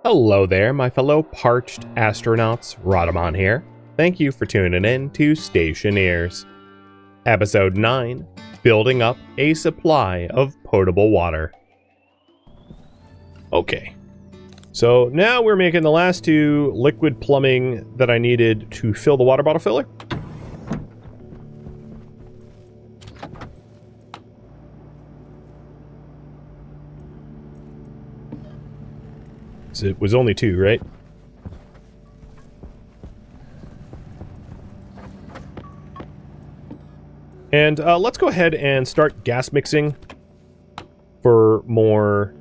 Hello there, my fellow parched astronauts. Rodamon here. Thank you for tuning in to Stationeers. Episode 9, Building Up a Supply of Potable Water. Okay, so now we're making the last two liquid plumbing that I needed to fill the water bottle filler. It was only two, right? And let's go ahead and start gas mixing for more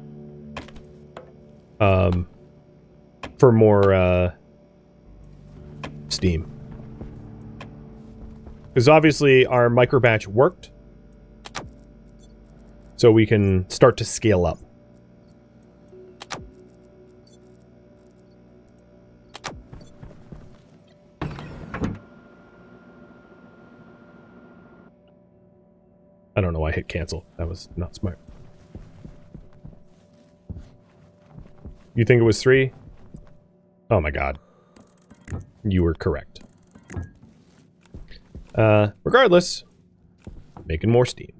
steam. Because obviously our micro batch worked, so we can start to scale up. I don't know why I hit cancel. That was not smart. You think it was 3? Oh my god. You were correct. Regardless, making more steam.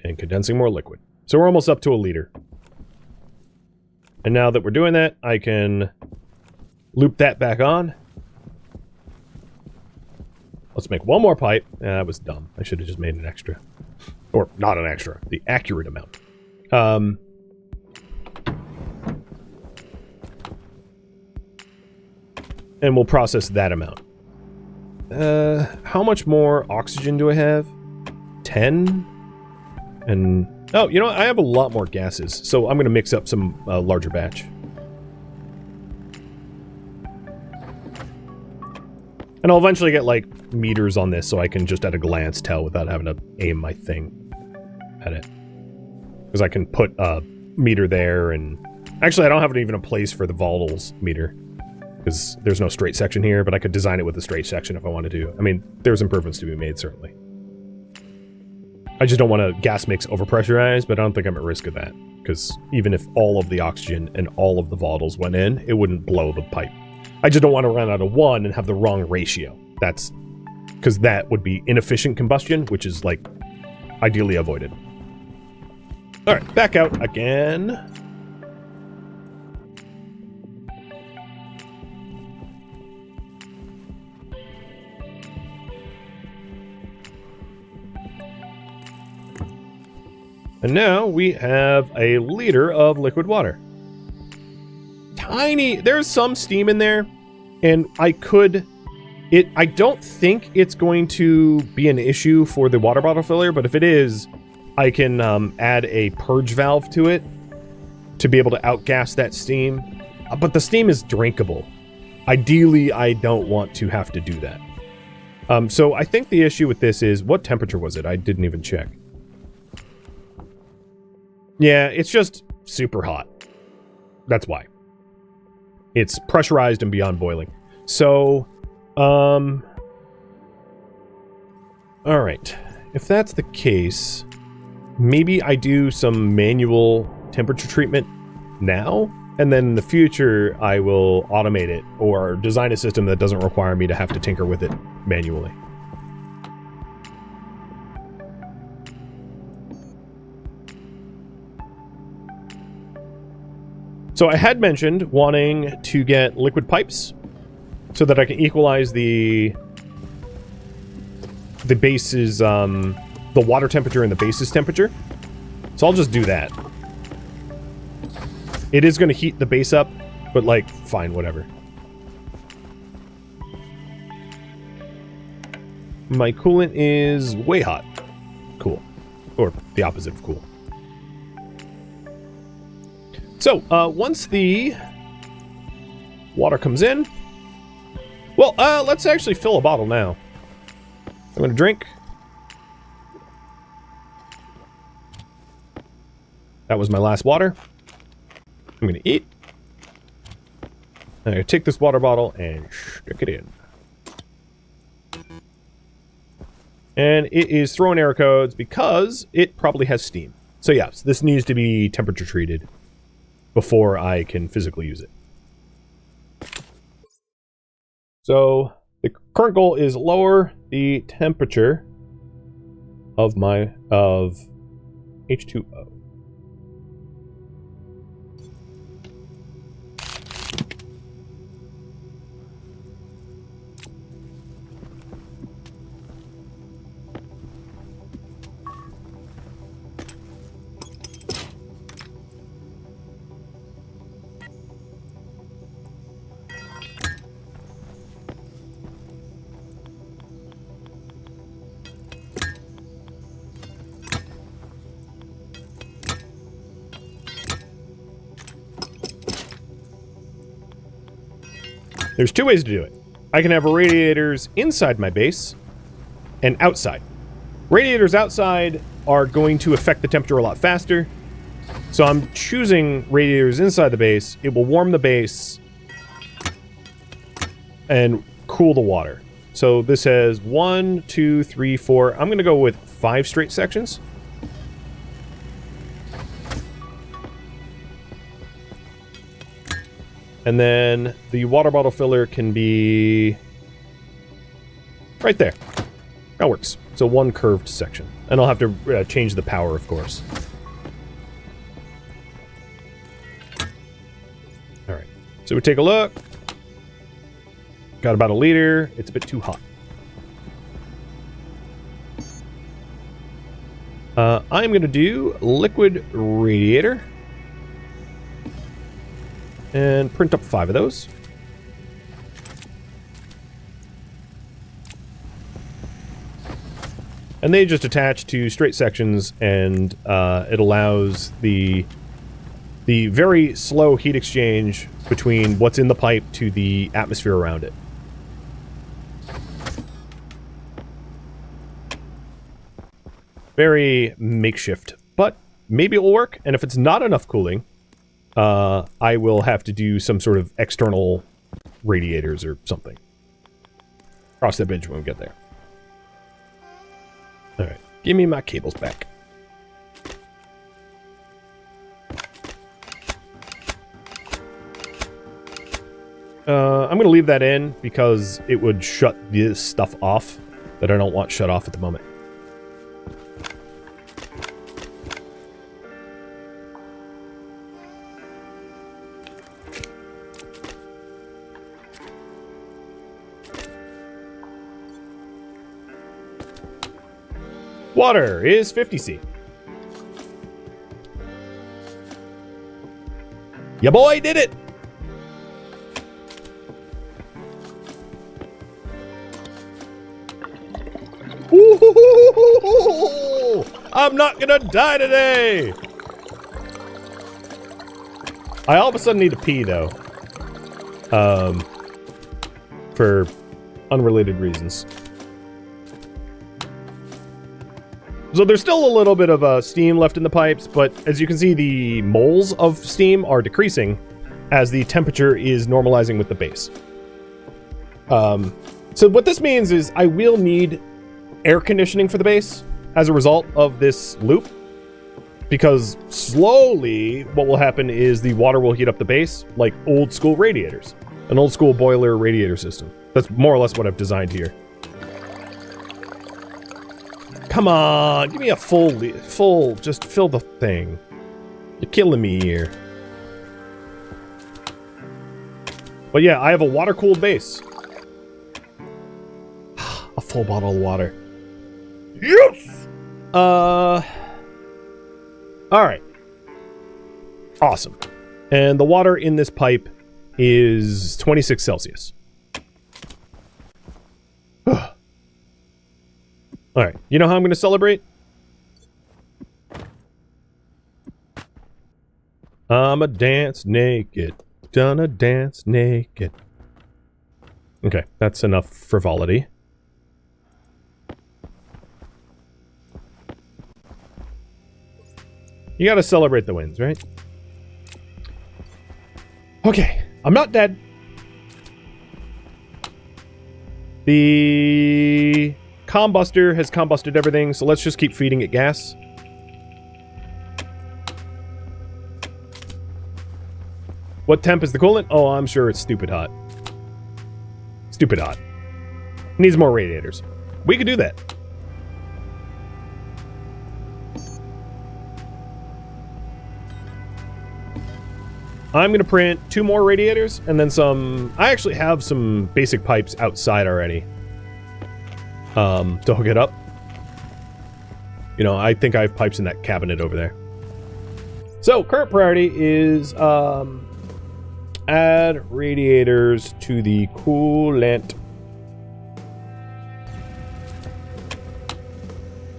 And condensing more liquid. So we're almost up to a liter. And now that we're doing that, I can loop that back on. Let's make one more pipe. That was dumb. I should have just made an extra. Or, not an extra. The accurate amount. And we'll process that amount. How much more oxygen do I have? 10? And... oh, you know what? I have a lot more gases. So I'm going to mix up some larger batch. And I'll eventually get, like, meters on this so I can just at a glance tell without having to aim my thing at it. Because I can put a meter there and... actually, I don't have even a place for the volatiles meter. Because there's no straight section here, but I could design it with a straight section if I wanted to. I mean, there's improvements to be made, certainly. I just don't want to gas mix overpressurize, but I don't think I'm at risk of that. Because even if all of the oxygen and all of the volatiles went in, it wouldn't blow the pipe. I just don't want to run out of one and have the wrong ratio. That's because that would be inefficient combustion, which is, like, ideally avoided. Alright, back out again. And now we have a liter of liquid water. Tiny, there's some steam in there, and I don't think it's going to be an issue for the water bottle filler, but if it is, I can add a purge valve to it to be able to outgas that steam. But the steam is drinkable. Ideally, I don't want to have to do that. So I think the issue with this is, what temperature was it? I didn't even check. Yeah, it's just super hot. That's why. It's pressurized and beyond boiling. So, alright. If that's the case, maybe I do some manual temperature treatment now, and then in the future I will automate it, or design a system that doesn't require me to have to tinker with it manually. So I had mentioned wanting to get liquid pipes so that I can equalize the base's, the water temperature and the base's temperature. So I'll just do that. It is going to heat the base up, but, like, fine, whatever. My coolant is way hot. Cool. Or the opposite of cool. So, once the water comes in... well, let's actually fill a bottle now. I'm gonna drink. That was my last water. I'm gonna eat. I'm gonna take this water bottle and stick it in. And it is throwing error codes because it probably has steam. So yes, this needs to be temperature treated before I can physically use it. So the current goal is lower the temperature of H2O. There's two ways to do it. I can have radiators inside my base and outside. Radiators outside are going to affect the temperature a lot faster. So I'm choosing radiators inside the base. It will warm the base and cool the water. So this has 1, 2, 3, 4. I'm going to go with 5 straight sections. And then the water bottle filler can be right there. That works. So 1 curved section. And I'll have to change the power, of course. Alright. So we take a look. Got about 1 liter. It's a bit too hot. I'm going to do liquid radiator. And print up 5 of those. And they just attach to straight sections, and it allows the very slow heat exchange between what's in the pipe to the atmosphere around it. Very makeshift, but maybe it will work, and if it's not enough cooling, I will have to do some sort of external radiators or something. Cross that bridge when we get there. Alright, give me my cables back. I'm going to leave that in because it would shut this stuff off that I don't want shut off at the moment. Water is 50C. Ya boy did it! Ooh, I'm not gonna die today! I all of a sudden need to pee, though. For unrelated reasons. So there's still a little bit of steam left in the pipes, but as you can see, the moles of steam are decreasing as the temperature is normalizing with the base. So what this means is I will need air conditioning for the base as a result of this loop, because slowly what will happen is the water will heat up the base like old school radiators, an old school boiler radiator system. That's more or less what I've designed here. Come on, give me a full, just fill the thing. You're killing me here. But yeah, I have a water-cooled base. A full bottle of water. Yes! Alright. Awesome. And the water in this pipe is 26 Celsius. Alright, you know how I'm going to celebrate? I'ma dance naked. Gonna dance naked. Okay, that's enough frivolity. You gotta celebrate the wins, right? Okay, I'm not dead. The combuster has combusted everything, so let's just keep feeding it gas. What temp is the coolant? Oh, I'm sure it's stupid hot. Stupid hot. Needs more radiators. We could do that. I'm going to print 2 more radiators and then some... I actually have some basic pipes outside already. To hook it up. You know, I think I have pipes in that cabinet over there. So, current priority is add radiators to the coolant.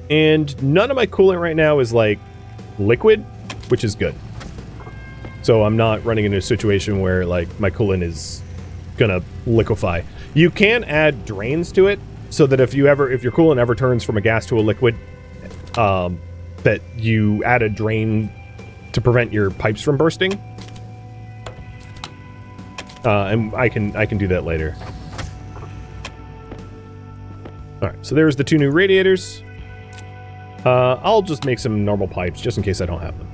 And none of my coolant right now is, like, liquid, which is good. So I'm not running into a situation where, like, my coolant is gonna liquefy. You can add drains to it, so that if your coolant ever turns from a gas to a liquid, that you add a drain to prevent your pipes from bursting. And I can do that later. Alright, so there's the 2 new radiators. I'll just make some normal pipes, just in case I don't have them.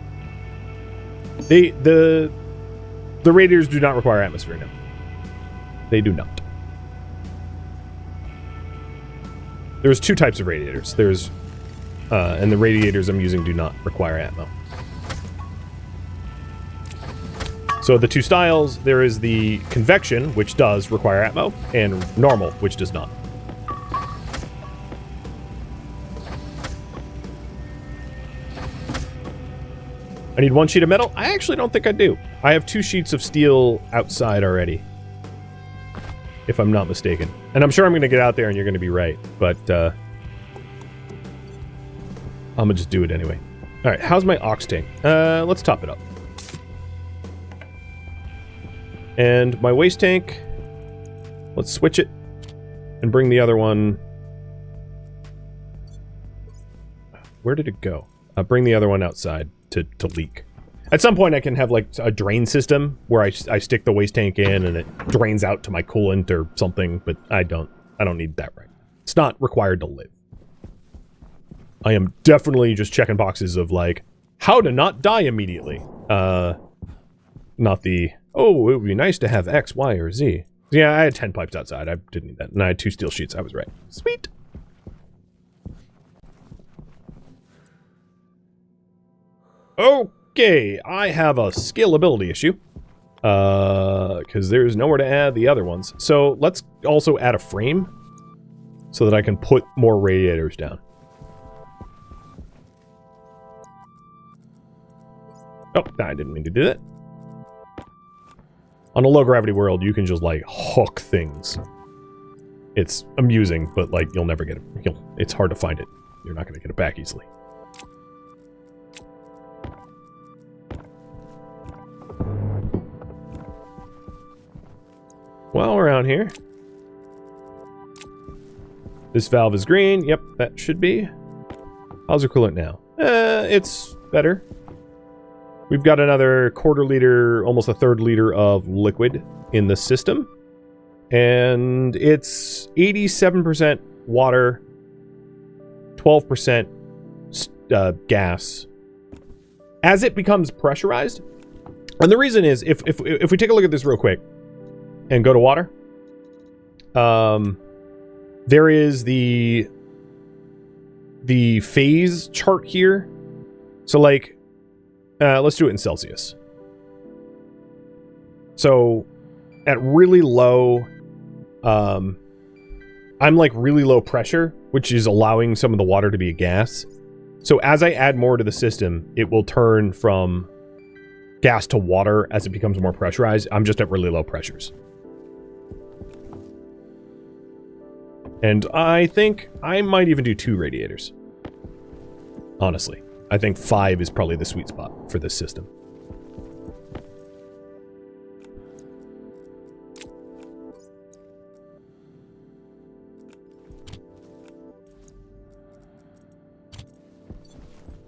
The radiators do not require atmosphere now. They do not. There's 2 types of radiators. There's, and the radiators I'm using do not require atmo. So the 2 styles, there is the convection, which does require atmo, and normal, which does not. I need 1 sheet of metal? I actually don't think I do. I have 2 sheets of steel outside already. If I'm not mistaken. And I'm sure I'm going to get out there and you're going to be right. But, I'm going to just do it anyway. Alright, how's my ox tank? Let's top it up. And my waste tank, let's switch it. And bring the other one... Where did it go? Bring the other one outside. To leak. At some point I can have like a drain system where I stick the waste tank in and it drains out to my coolant or something, but I don't need that right. It's not required to live. I am definitely just checking boxes of like how to not die immediately. Not the, oh, it would be nice to have X, Y, or Z. Yeah, I had 10 pipes outside. I didn't need that. And I had 2 steel sheets. I was right. Sweet. Okay, I have a scalability issue. Because there's nowhere to add the other ones. So let's also add a frame so that I can put more radiators down. Oh, I didn't mean to do that. On a low-gravity world, you can just, like, hook things. It's amusing, but, like, you'll never get it. It's hard to find it. You're not going to get it back easily. While we're out here... This valve is green. Yep, that should be. How's our coolant now? It's better. We've got another 1/4 liter, almost a 1/3 liter of liquid in the system. And it's 87% water, 12% gas. As it becomes pressurized, and the reason is, if we take a look at this real quick and go to water, there is the phase chart here. So like, let's do it in Celsius. So at really low, I'm like really low pressure, which is allowing some of the water to be a gas. So as I add more to the system, it will turn from gas to water as it becomes more pressurized. I'm just at really low pressures. And I think I might even do 2 radiators. Honestly. I think 5 is probably the sweet spot for this system.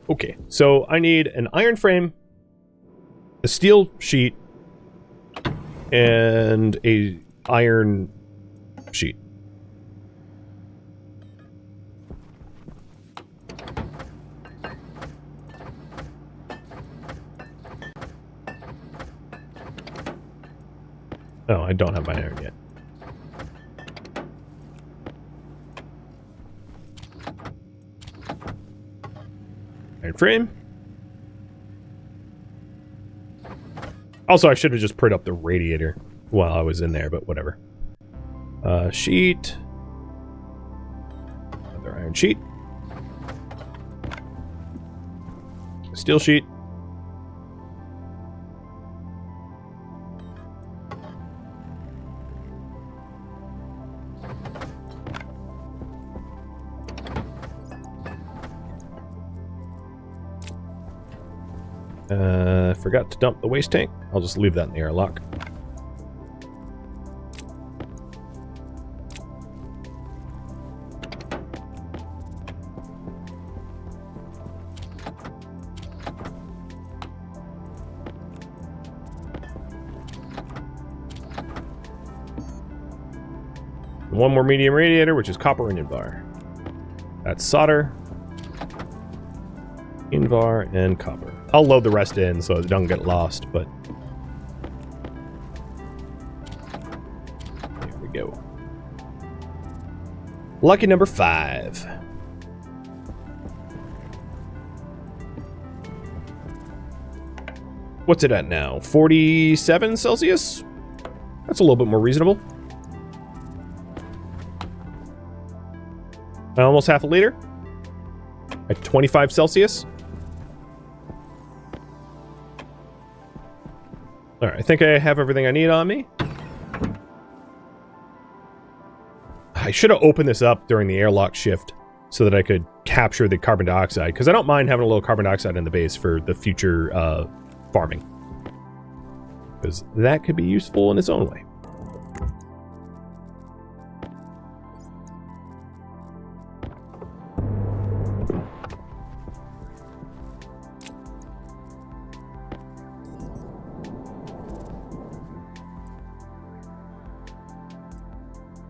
Okay, so I need an iron frame, a steel sheet, and a iron sheet. Oh, I don't have my iron yet. Iron frame. Also, I should have just put up the radiator while I was in there, but whatever. Sheet. Another iron sheet. Steel sheet. Forgot to dump the waste tank. I'll just leave that in the airlock. One more medium radiator, which is copper and invar. That's solder, invar, and copper. I'll load the rest in so it doesn't get lost, but... There we go. Lucky number 5. What's it at now? 47 Celsius? That's a little bit more reasonable. Almost half a liter. At 25 Celsius. Alright, I think I have everything I need on me. I should have opened this up during the airlock shift so that I could capture the carbon dioxide, because I don't mind having a little carbon dioxide in the base for the future farming. Because that could be useful in its own way.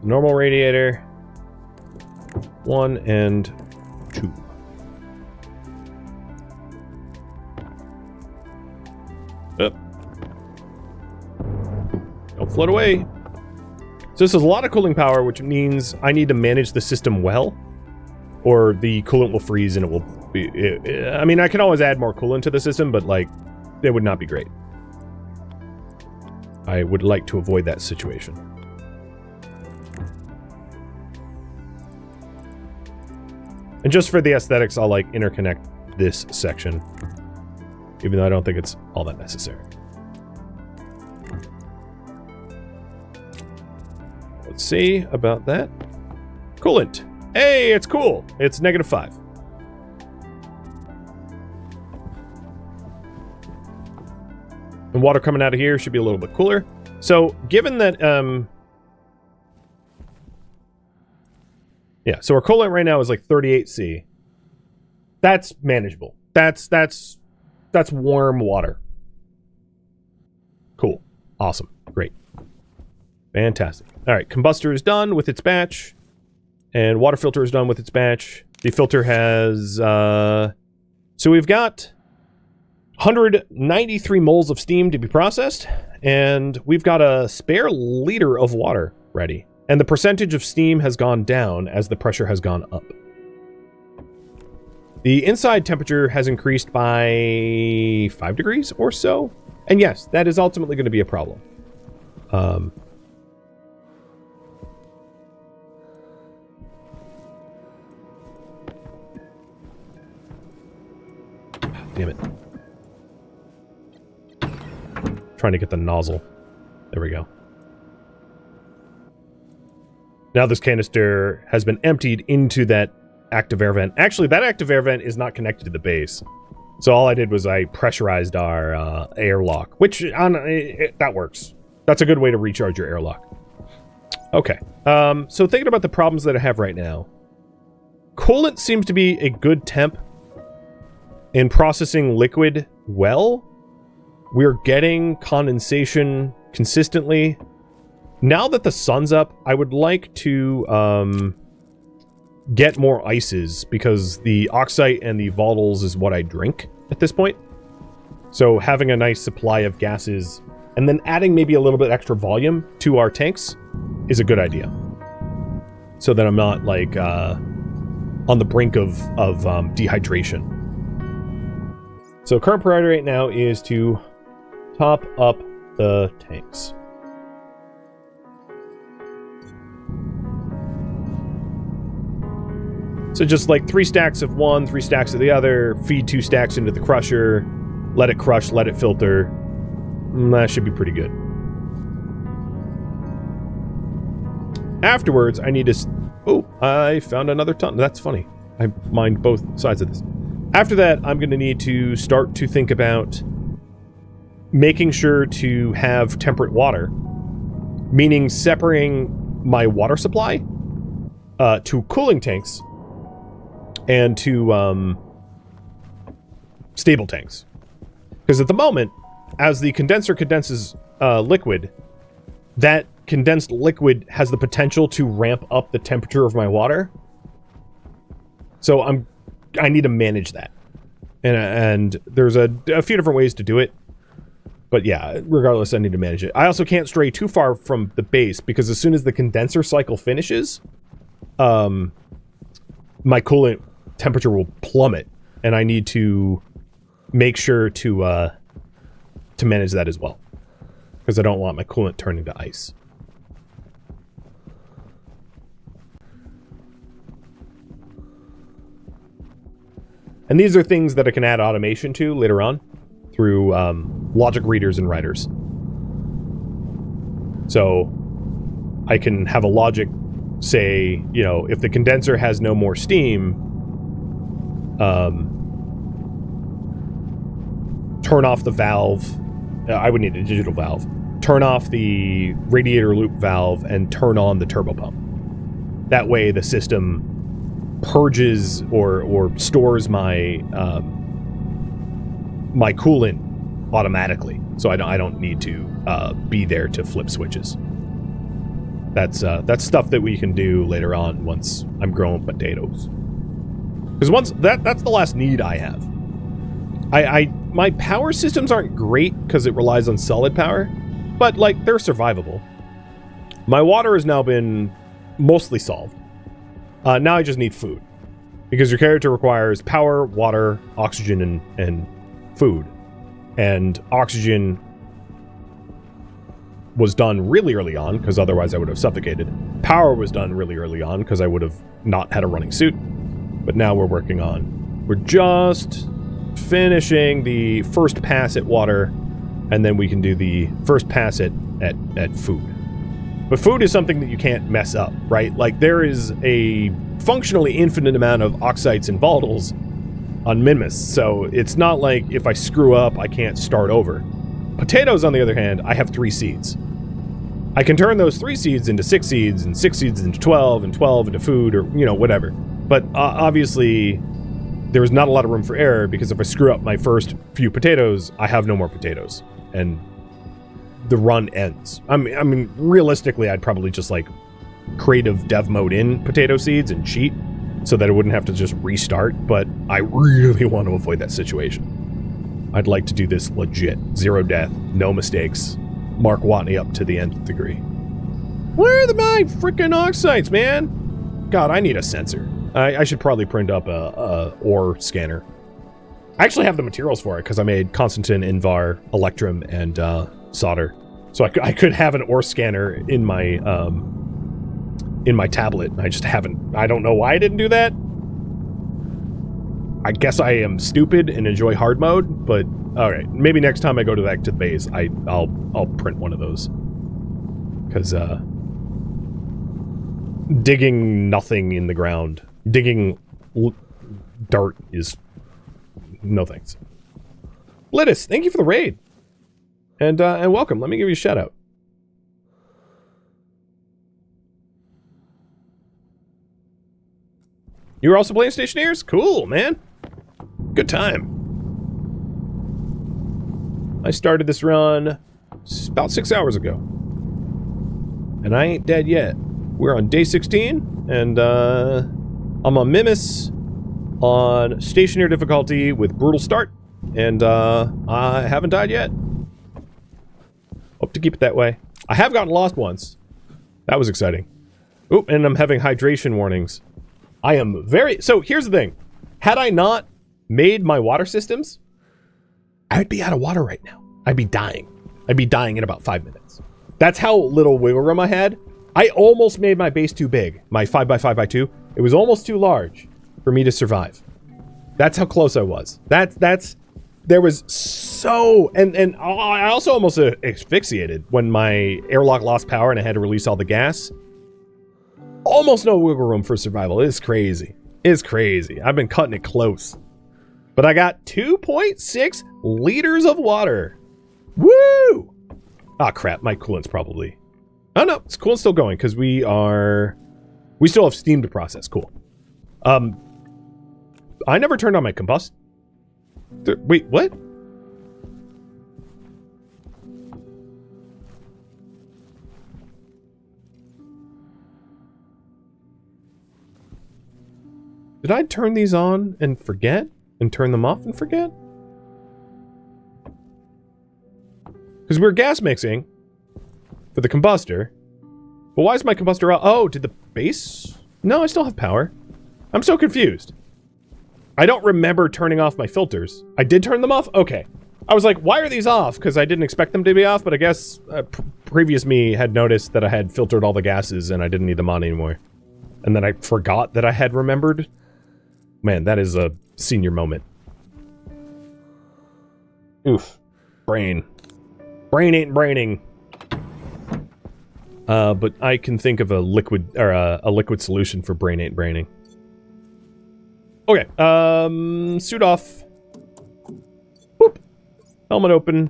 Normal radiator, 1 and 2. Up. Don't float away. So this is a lot of cooling power, which means I need to manage the system well, or the coolant will freeze and it will be... I mean, I can always add more coolant to the system, but, like, it would not be great. I would like to avoid that situation. And just for the aesthetics, I'll, like, interconnect this section. Even though I don't think it's all that necessary. Let's see about that. Coolant. Hey, it's cool. It's -5. And water coming out of here should be a little bit cooler. So, given that, yeah, so our coolant right now is like 38°C. That's manageable. That's warm water. Cool. Awesome. Great. Fantastic. All right, combustor is done with its batch. And water filter is done with its batch. The filter has... so we've got 193 moles of steam to be processed. And we've got a spare liter of water ready. And the percentage of steam has gone down as the pressure has gone up. The inside temperature has increased by 5 degrees or so. And yes, that is ultimately going to be a problem. Damn it. Trying to get the nozzle. There we go. Now this canister has been emptied into that active air vent. Actually, that active air vent is not connected to the base. So all I did was I pressurized our airlock, which that works. That's a good way to recharge your airlock. Okay. So thinking about the problems that I have right now. Coolant seems to be a good temp in processing liquid well. We're getting condensation consistently. Now that the sun's up, I would like to get more ices, because the oxite and the volatiles is what I drink at this point. So having a nice supply of gases and then adding maybe a little bit extra volume to our tanks is a good idea. So that I'm not, like, on the brink of dehydration. So current priority right now is to top up the tanks. So just like 3 stacks of one, 3 stacks of the other, feed 2 stacks into the crusher, let it crush, let it filter. That should be pretty good. Afterwards, I need to... Oh, I found another ton. That's funny. I mined both sides of this. After that, I'm going to need to start to think about making sure to have temperate water, meaning separating my water supply to cooling tanks and to stable tanks. Because at the moment, as the condenser condenses liquid, that condensed liquid has the potential to ramp up the temperature of my water. So I need to manage that. And there's a few different ways to do it. But yeah, regardless, I need to manage it. I also can't stray too far from the base, because as soon as the condenser cycle finishes, my coolant temperature will plummet, and I need to make sure to manage that as well, because I don't want my coolant turning to ice. And these are things that I can add automation to later on through logic readers and writers. So I can have a logic say, you know, if the condenser has no more steam, turn off the valve. I would need a digital valve. Turn off the radiator loop valve and turn on the turbo pump. That way the system purges or stores my my coolant automatically, so I don't need to be there to flip switches. That's stuff that we can do later on once I'm growing potatoes. Because that's the last need I have. My power systems aren't great because it relies on solid power, but like they're survivable. My water has now been mostly solved. Now I just need food, because your character requires power, water, oxygen, and food. And oxygen was done really early on, because otherwise I would have suffocated. Power was done really early on, because I would have not had a running suit. But now we're just finishing the first pass at water, and then we can do the first pass at food. But food is something that you can't mess up, right? Like, there is a functionally infinite amount of oxides and volatiles on Mimas, so it's not like if I screw up, I can't start over. Potatoes, on the other hand, I have 3 seeds. I can turn those 3 seeds into 6 seeds, and 6 seeds into 12, and 12 into food, or, you know, whatever. But obviously, there is not a lot of room for error, because if I screw up my first few potatoes, I have no more potatoes. And the run ends. I mean, realistically, I'd probably just, like, creative dev mode in potato seeds and cheat, so that I wouldn't have to just restart, but I really want to avoid that situation. I'd like to do this legit. 0 death, no mistakes. Mark Watney up to the nth degree. Where are my freaking oxides, man? God, I need a sensor. I should probably print up a ore scanner. I actually have the materials for it, because I made Constantin, Invar, Electrum, and solder. So I could have an ore scanner in my tablet. I just haven't. I don't know why I didn't do that. I guess I am stupid and enjoy hard mode, but alright. Maybe next time I go back to the base, I'll print one of those. Because digging nothing in the ground, digging dirt is no thanks. Lidus, thank you for the raid. And welcome. Let me give you a shout out. You were also playing Stationeers? Cool, man. Good time. I started this run about 6 hours ago. And I ain't dead yet. We're on day 16, and I'm on Mimas on Stationeer difficulty with brutal start, and I haven't died yet. keep it that way. I have gotten lost once. That was exciting. Oop, and I'm having hydration warnings. I am very... So, here's the thing. Had I not made my water systems, I'd be out of water right now. I'd be dying. I'd be dying in about 5 minutes. That's how little wiggle room I had. I almost made my base too big. My 5x5x2. It was almost too large for me to survive. That's how close I was. There was so... And I also almost asphyxiated when my airlock lost power and I had to release all the gas. Almost no wiggle room for survival. It's crazy. It's crazy. I've been cutting it close. But I got 2.6 liters of water. Woo! Ah, crap. My coolant's probably... Oh, no. It's coolant's still going because we still have steam to process. Cool. I never turned on my combust... Wait, what? Did I turn these on and forget? And turn them off and forget? Because we're gas mixing for the combustor. But why is my combustor out? Oh, did the base? No, I still have power. I'm so confused. I don't remember turning off my filters. I did turn them off? Okay. I was like, why are these off? Because I didn't expect them to be off, but I guess previous me had noticed that I had filtered all the gases and I didn't need them on anymore. And then I forgot that I had remembered. Man, that is a senior moment. Oof. Brain. Brain ain't braining. But I can think of a liquid, or a liquid solution for brain ain't braining. Okay, suit off. Whoop. Helmet open.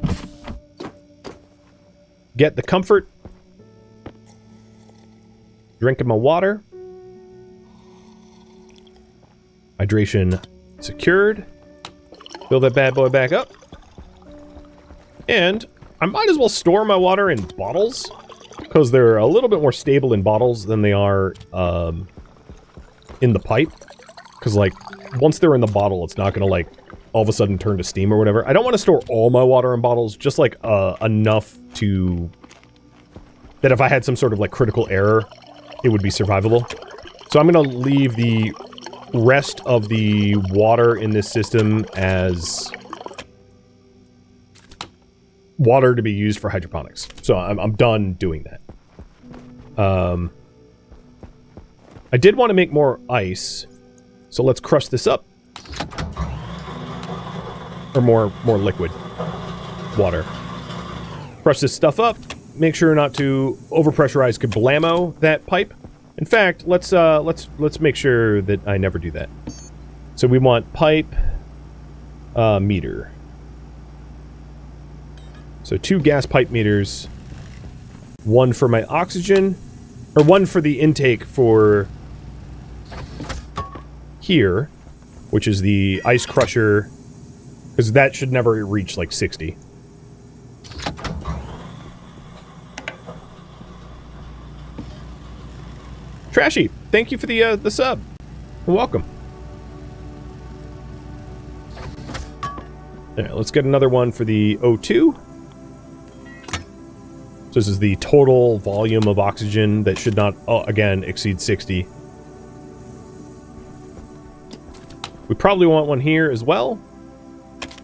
Get the comfort. Drinking my water. Hydration secured. Fill that bad boy back up. And I might as well store my water in bottles, because they're a little bit more stable in bottles than they are in the pipe. Because, like, once they're in the bottle, it's not going to, like, all of a sudden turn to steam or whatever. I don't want to store all my water in bottles, just, like, enough to... that if I had some sort of, like, critical error, it would be survivable. So I'm going to leave the rest of the water in this system as water to be used for hydroponics. So I'm done doing that. I did want to make more ice. So let's crush this up. Or more liquid water. Crush this stuff up. Make sure not to overpressurize kablamo that pipe. In fact, let's make sure that I never do that. So we want pipe meter. So 2 gas pipe meters. 1 for my oxygen, or 1 for the intake for here, which is the ice crusher, because that should never reach like 60. Trashy, thank you for the sub. You're welcome. Alright, let's get another one for the O2. So this is the total volume of oxygen that should not, again, exceed 60. We probably want one here as well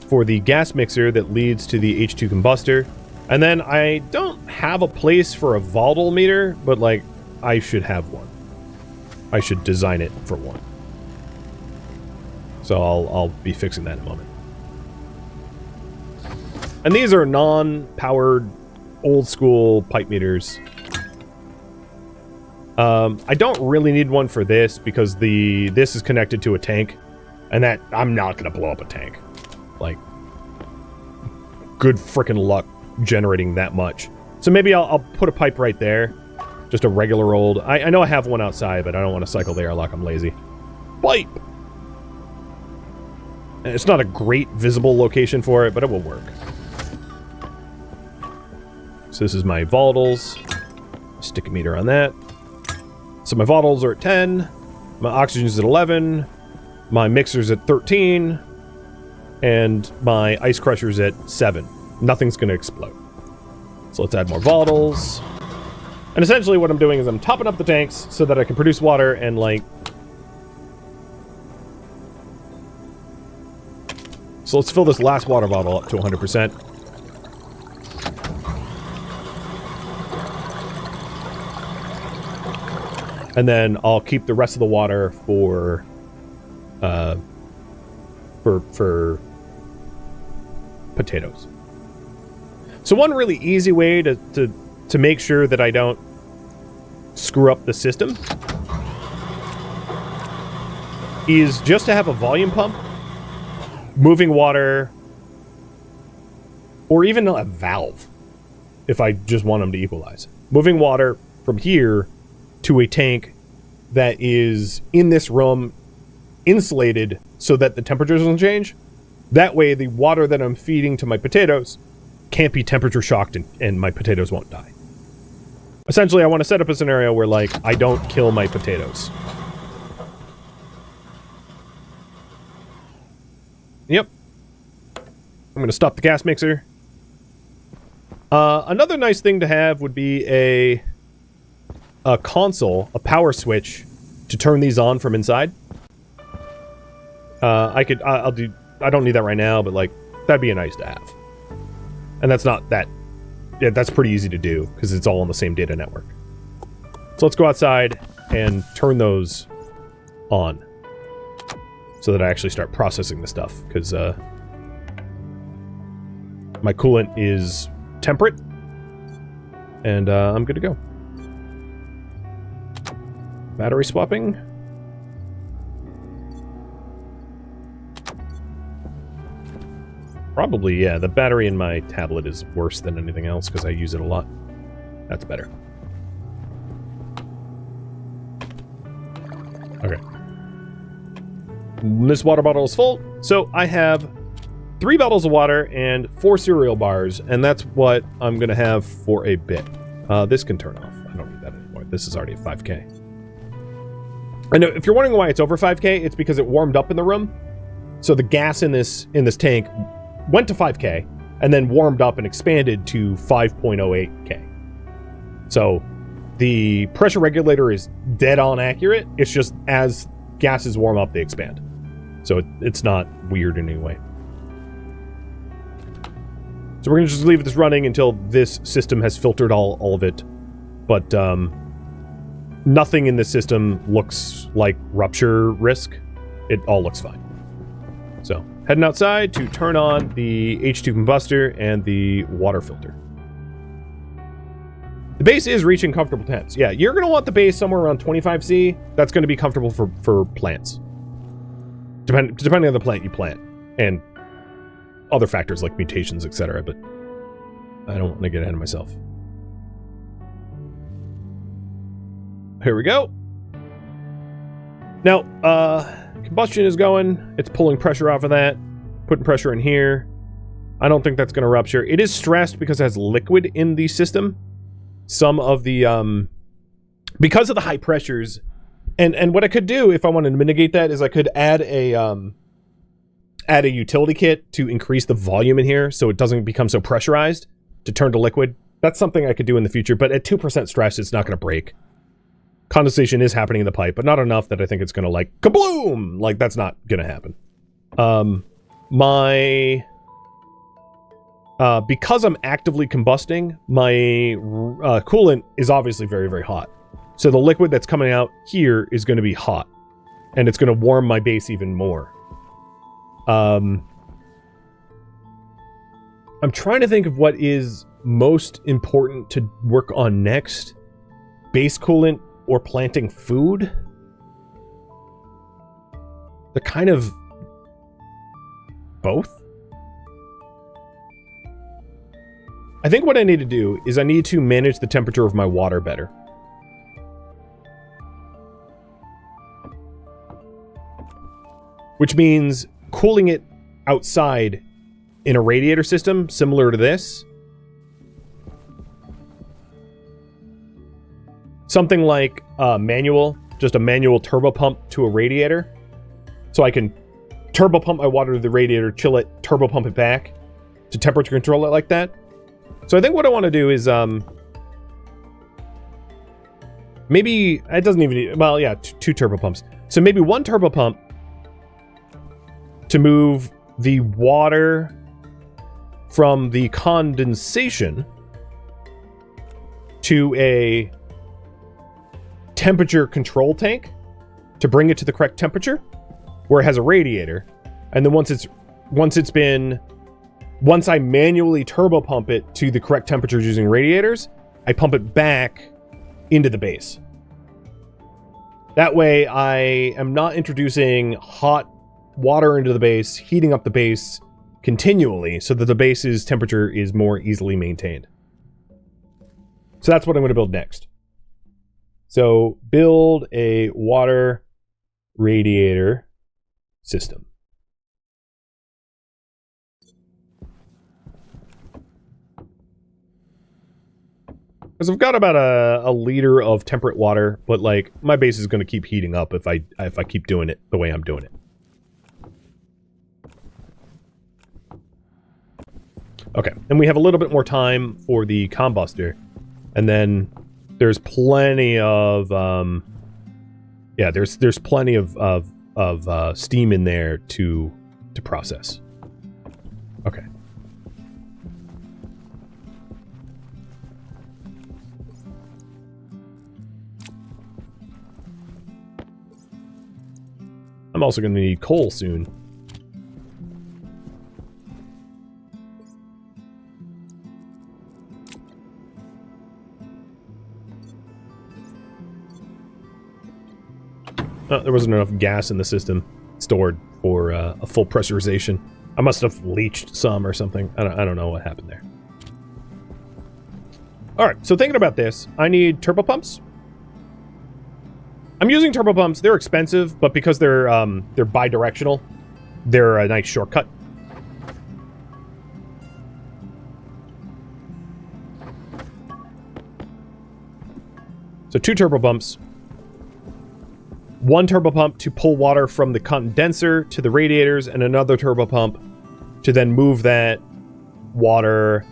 for the gas mixer that leads to the H2 combustor. And then I don't have a place for a volatile meter, but, like, I should have one. I should design it for one. So I'll be fixing that in a moment. And these are non-powered, old-school pipe meters. I don't really need one for this because this is connected to a tank, and that I'm not gonna blow up a tank. Like, good frickin' luck generating that much. So maybe I'll put a pipe right there, just a regular old. I know I have one outside, but I don't want to cycle the airlock. I'm lazy. Pipe. And it's not a great visible location for it, but it will work. So this is my volatiles. Stick a meter on that. So my volatiles are at 10. My oxygen's at 11. My mixer's at 13. And my ice crusher's at 7. Nothing's going to explode. So let's add more volatiles. And essentially what I'm doing is I'm topping up the tanks so that I can produce water and, like... So let's fill this last water bottle up to 100%. And then I'll keep the rest of the water for potatoes. So one really easy way to make sure that I don't screw up the system is just to have a volume pump, moving water, or even a valve if I just want them to equalize. Moving water from here to a tank that is in this room, insulated so that the temperature doesn't change. That way the water that I'm feeding to my potatoes can't be temperature shocked and my potatoes won't die. Essentially, I want to set up a scenario where, like, I don't kill my potatoes. Yep. I'm going to stop the gas mixer. Another nice thing to have would be a console, a power switch to turn these on from inside. I don't need that right now, but, like, that'd be a nice to have. And that's not that... Yeah, that's pretty easy to do, because it's all on the same data network. So let's go outside and turn those on. So that I actually start processing the stuff, because my coolant is temperate. And I'm good to go. Battery swapping. Probably, yeah. The battery in my tablet is worse than anything else because I use it a lot. That's better. Okay. This water bottle is full, so I have 3 bottles of water and 4 cereal bars, and that's what I'm going to have for a bit. This can turn off. I don't need that anymore. This is already at 5K. I know, if you're wondering why it's over 5K, it's because it warmed up in the room. So the gas in this tank went to 5K and then warmed up and expanded to 5.08K. So the pressure regulator is dead on accurate. It's just as gases warm up, they expand. So it's not weird in any way. So we're going to just leave this running until this system has filtered all of it. But nothing in this system looks like rupture risk. It all looks fine. So heading outside to turn on the H2 combustor and the water filter. The base is reaching comfortable temps. Yeah, you're going to want the base somewhere around 25C. That's going to be comfortable for plants. Depending on the plant you plant. And other factors like mutations, etc. But I don't want to get ahead of myself. Here we go. Now, combustion is going. It's pulling pressure off of that. Putting pressure in here. I don't think that's going to rupture. It is stressed because it has liquid in the system. Some of the, because of the high pressures, and what I could do if I wanted to mitigate that is I could add a utility kit to increase the volume in here so it doesn't become so pressurized to turn to liquid. That's something I could do in the future, but at 2% stress, it's not going to break. Condensation is happening in the pipe, but not enough that I think it's going to, like, kabloom! Like, that's not going to happen. Because I'm actively combusting, my coolant is obviously very, very hot. So the liquid that's coming out here is going to be hot. And it's going to warm my base even more. I'm trying to think of what is most important to work on next. Base coolant or planting food? They're kind of both. I think what I need to do is I need to manage the temperature of my water better. Which means cooling it outside in a radiator system similar to this. Something like manual, just a manual turbo pump to a radiator. So I can turbo pump my water to the radiator, chill it, turbo pump it back to temperature control it like that. So I think what I want to do is, maybe, it doesn't even need, well, yeah, two turbo pumps. So maybe one turbo pump to move the water from the condensation to a temperature control tank to bring it to the correct temperature, where it has a radiator. And then once I manually turbo pump it to the correct temperatures using radiators, I pump it back into the base. That way I am not introducing hot water into the base, heating up the base continually so that the base's temperature is more easily maintained. So that's what I'm going to build next. So build a water radiator system. Because I've got about a liter of temperate water, but like my base is going to keep heating up if I keep doing it the way I'm doing it. Okay, and we have a little bit more time for the combustor, and then there's plenty of yeah, there's plenty of steam in there to process. Okay. I'm also going to need coal soon. There wasn't enough gas in the system stored for a full pressurization. I must have leached some or something. I don't know what happened there. All right, so thinking about this, I need turbo pumps. I'm using turbo pumps. They're expensive, but because they're bi-directional, they're a nice shortcut. So 2 turbo pumps. 1 turbo pump to pull water from the condenser to the radiators, and another turbo pump to then move that water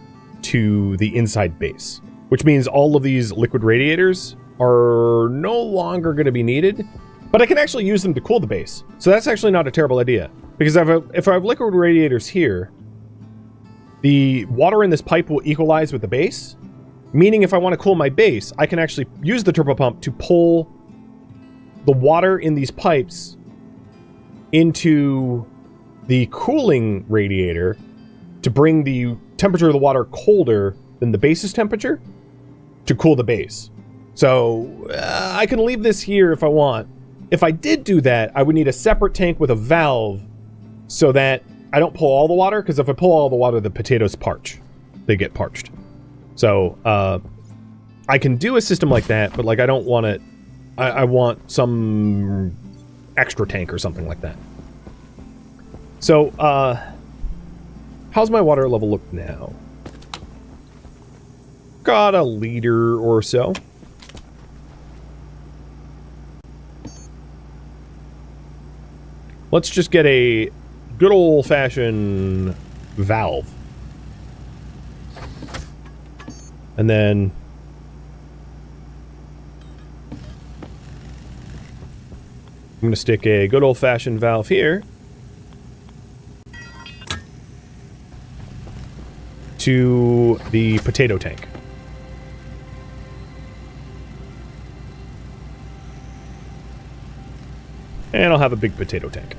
to the inside base. Which means all of these liquid radiators are no longer going to be needed, but I can actually use them to cool the base. So that's actually not a terrible idea, because if I have liquid radiators here, the water in this pipe will equalize with the base, meaning if I want to cool my base, I can actually use the turbo pump to pull the water in these pipes into the cooling radiator to bring the temperature of the water colder than the base's temperature to cool the base. So I can leave this here if I want. If I did do that, I would need a separate tank with a valve so that I don't pull all the water, because if I pull all the water, the potatoes parch. They get parched. So I can do a system like that, but like I don't want it. I want some extra tank or something like that. So how's my water level look now? Got a liter or so. Let's just get a good old-fashioned valve. And then I'm going to stick a good old-fashioned valve here to the potato tank. And I'll have a big potato tank.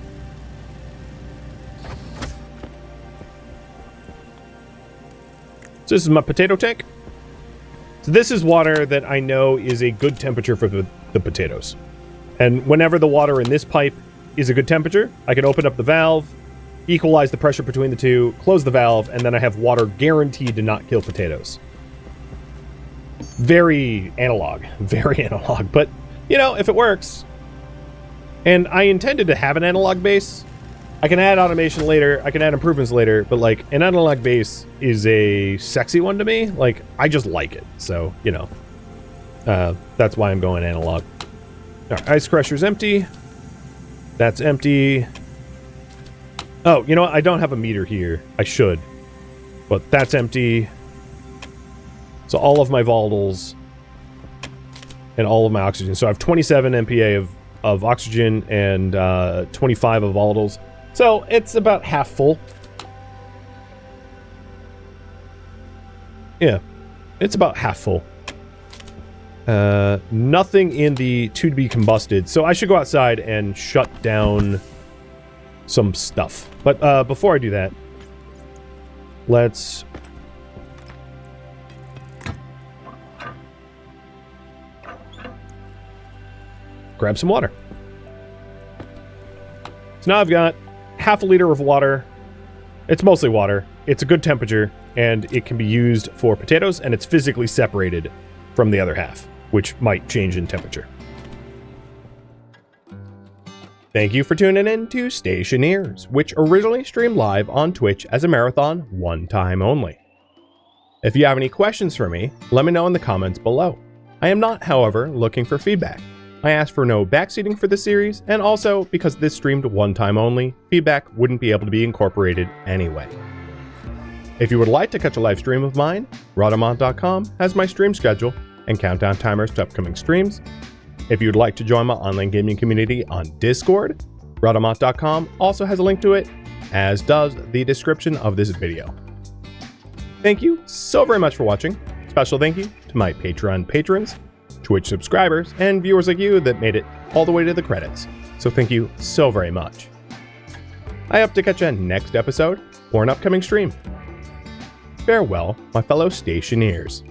So this is my potato tank. So this is water that I know is a good temperature for the potatoes. And whenever the water in this pipe is a good temperature, I can open up the valve, equalize the pressure between the two, close the valve, and then I have water guaranteed to not kill potatoes. Very analog. Very analog. But, you know, if it works. And I intended to have an analog base. I can add automation later. I can add improvements later. But, like, an analog base is a sexy one to me. Like, I just like it. So, you know. That's why I'm going analog. Alright, ice crusher's empty. That's empty. Oh, you know what? I don't have a meter here. I should. But that's empty. So all of my volatiles and all of my oxygen. So I have 27 MPa of oxygen and 25 of volatiles. So it's about half full. Yeah, it's about half full. Nothing in the to be combusted. So I should go outside and shut down some stuff. But before I do that, let's grab some water. So now I've got half a liter of water. It's mostly water. It's a good temperature, and it can be used for potatoes, and it's physically separated from the other half, which might change in temperature. Thank you for tuning in to Stationeers, which originally streamed live on Twitch as a marathon, one time only. If you have any questions for me, let me know in the comments below. I am not, however, looking for feedback. I asked for no backseating for the series, and also because this streamed one time only, feedback wouldn't be able to be incorporated anyway. If you would like to catch a live stream of mine, Radiator.com has my stream schedule and countdown timers to upcoming streams. If you'd like to join my online gaming community on Discord, Radiator.com also has a link to it, as does the description of this video. Thank you so very much for watching. Special thank you to my Patreon patrons, Twitch subscribers, and viewers like you that made it all the way to the credits. So thank you so very much. I hope to catch you next episode or an upcoming stream. Farewell, my fellow Stationeers.